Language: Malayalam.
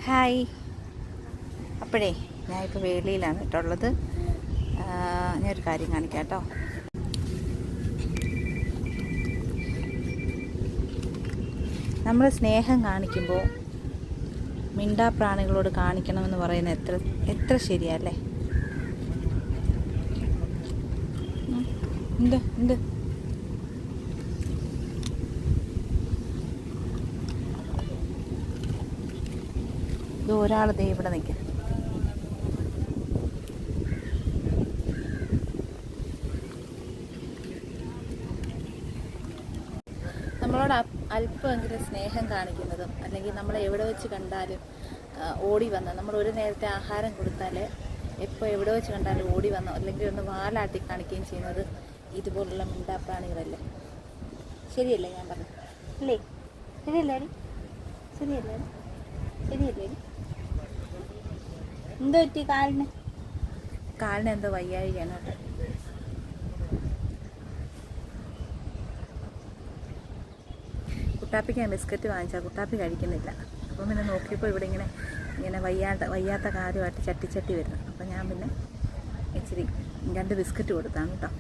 ഹായ്. അപ്പോഴേ ഞാനിപ്പോൾ വേളിയിലാണ് കേട്ടുള്ളത്. ഞാനൊരു കാര്യം കാണിക്കാം കേട്ടോ. നമ്മൾ സ്നേഹം കാണിക്കുമ്പോൾ മിണ്ടാപ്രാണികളോട് കാണിക്കണമെന്ന് പറയുന്നത് എത്ര ശരിയല്ലേ? എന്ത് ഇത് ഒരാൾ ദേ ഇവിടെ നിൽക്കും. നമ്മളോട് അല്പമെങ്കിലും സ്നേഹം കാണിക്കുന്നതും, അല്ലെങ്കിൽ നമ്മൾ എവിടെ വെച്ച് കണ്ടാലും ഓടി വന്ന് നമ്മൾ ഒരു നേരത്തെ ആഹാരം കൊടുത്താൽ എപ്പോൾ എവിടെ വെച്ച് കണ്ടാലും ഓടി വന്നോ അല്ലെങ്കിൽ ഒന്ന് വാലാട്ടി കാണിക്കുകയും ചെയ്യുന്നത് ഇതുപോലുള്ള മിണ്ടാപ്രാണികളല്ലേ? ശരിയല്ലേ ഞാൻ പറഞ്ഞു? അല്ലേ? ശരിയല്ലേ? ശരിയല്ലേ? ശരിയല്ലേ? എന്തോ പറ്റി? കാലിന് എന്തോ വയ്യാഴികയാണ് കേട്ടോ. കുട്ടാപ്പിക്ക് ഞാൻ ബിസ്ക്കറ്റ് വാങ്ങിച്ചാൽ കുട്ടാപ്പി കഴിക്കുന്നില്ല. അപ്പം പിന്നെ നോക്കിയപ്പോൾ ഇവിടെ ഇങ്ങനെ വയ്യാത്ത കാര്യമായിട്ട് ചട്ടി വരുന്നു. അപ്പം ഞാൻ പിന്നെ ഇച്ചിരി 2 ബിസ്ക്കറ്റ് കൊടുത്താണ് കേട്ടോ.